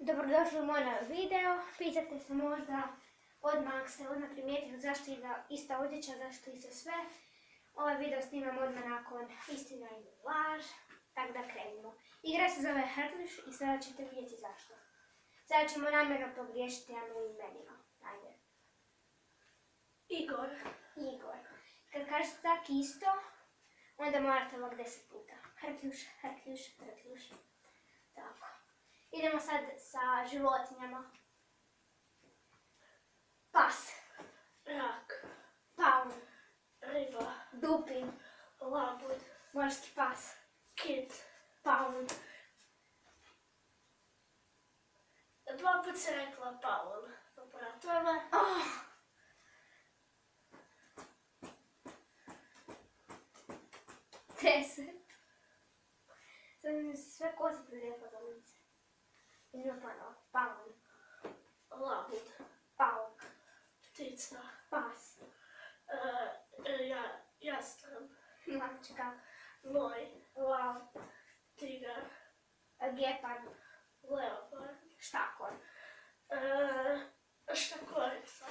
Dobrodošli u moj novi video. Pitate se možda, odmah ste primijetili zašto je ista odjeća, zašto ista sve. Ovaj video snimam odmah nakon Istina ili laž, tako da krenimo. Igra se zove Hrtliš i sada ćete vidjeti zašto. Sada ćemo namjerno pogriješiti imenima. Ajde. Igor. Kad kažete tak isto, onda morate ovak 10 puta. Hrtljuš. Tako. Idemo sad sa životinjama. Pas. Rak. Paun. Riba. Dupin. Labud. Morski pas. Kit. Paun. Dva put se rekla Paul. Operatora. Oh. Deset. Sad mi se sve koze prilijepa za lice. Idemo ponovo. Paun. Labud. Pauk. Ptica. Pas. Jastreb. Mačka. Loj. Lav. Tigar. Gepard. Leopard. Štakor. Štakorica.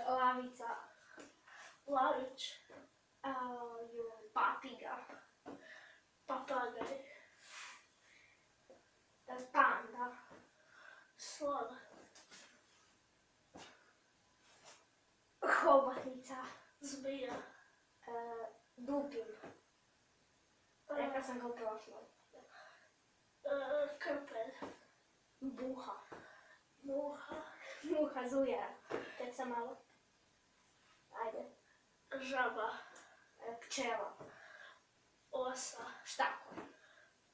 Lavica. Lavić. Papiga. Papagaj. Panda. Slon. Hobotnica. Zmija. Dupin. Rekla sam ga u prošlom. Krpelj. Buha. Muha. Muha zujara. Tek sam malo. Ajde. Žaba. Pčela. Osa. Štakor.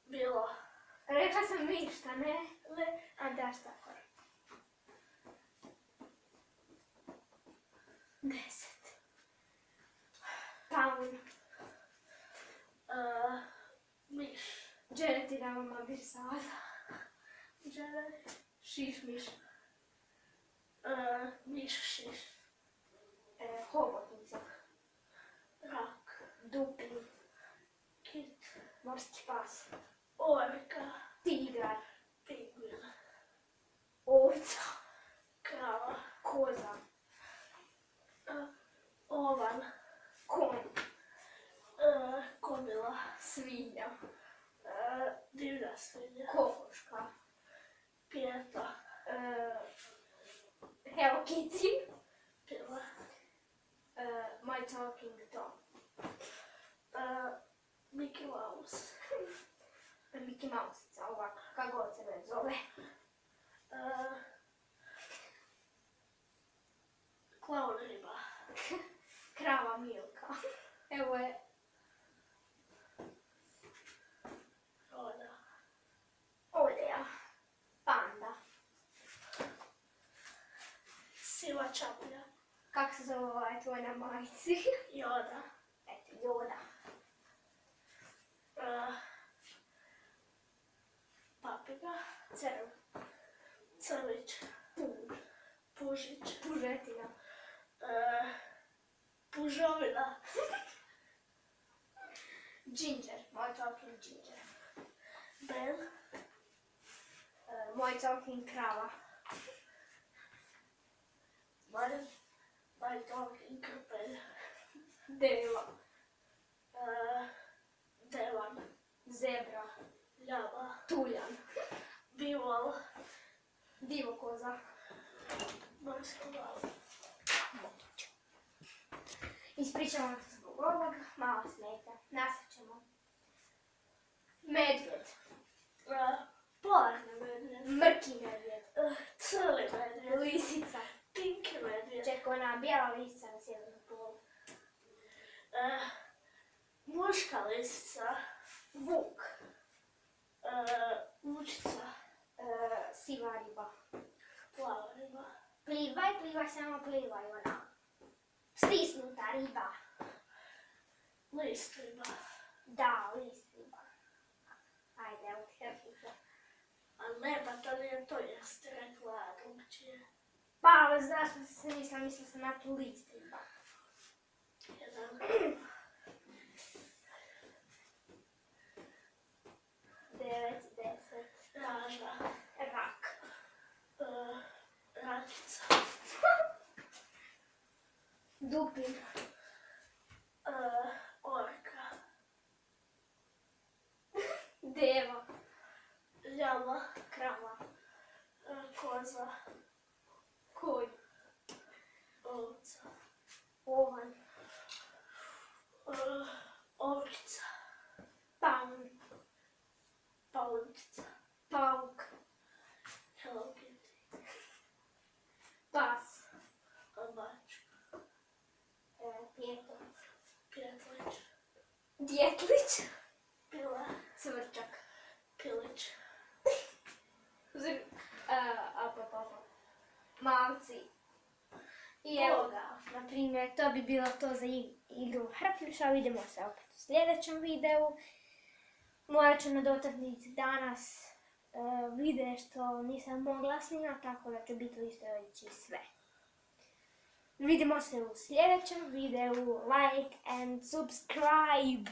Bilo. Rekla sam ništa, ne? A da, štakor. 10. Paun. Miš. Džene ti damo mabir sada. Džene. Šišmiš. Miš šiš. Hobotnica. Rak. Dupin. Kit. Morski pas. Orka. Tigar. Pingvin. Ovca. Krava. Koza. Ovan. Konj. Kobila. Svinja. Divlja svinja. Kokoška. Pijeta. Hello Kitty. Pila. My Talking Tom. Mickey Mouse. Mickey Mouse, ovako, kako god se već zove. Klaun riba. Krava Milka. Evo je. Roda. Odeja. Panda. Siva čaplja. Kako se zove ovaj tvoj na majici? Joda. Eto, Joda. Papiga. Crv. Crvić. Puž. Pužić. Pužetina. Pužovina. Ginger. My Talking Ginger. Ben. My Talking Krava. My Talking Krpelj. Deva. Devan. Zebra. Ljava. Tuljan. Bivol. Divokoza. Morsko glavo. Ispričavam se zbog ovog, malo smeta. Nastat ćemo. Medvjed. Polarni medvjed. Mrki medvjed. Crli medvjed. Lisica. Pinki medvjed. Čekaj, ona bijela lisica na sjevernom polu. Muška lisica. Vuk. Vučica. Siva riba. Plava riba. Plivaj, samo plivaj, ona. Stisnuta riba. List riba. Da, list riba. Ajde, evo ti Hrtliša. A ne, pa to nije to jer ste rekla drugčije. Pa, znaš što se mislila sam na tu list riba. Jedan. 9, 10. Raža. Ovčica. Dupin. Orka. Deva. Ljama. Krava. Koza. Konj. Ovca. Ovan. Ovčica. Paun. Paunčica. Pauk. Hello Kitty. Pas. Mačka. Pijeto. Pjetlić. Djetlić. Pila. Svrčak. Pilić. Malci. I evo ga, na primjer, to bi bilo to za igru Hrpljuša. Vidimo se opet u sljedećem videu. Morat ću nadotaknuti danas videe što nisam mogla snimati, tako da ću biti listajući sve. Vidimo se u sljedećem videu. Like and subscribe!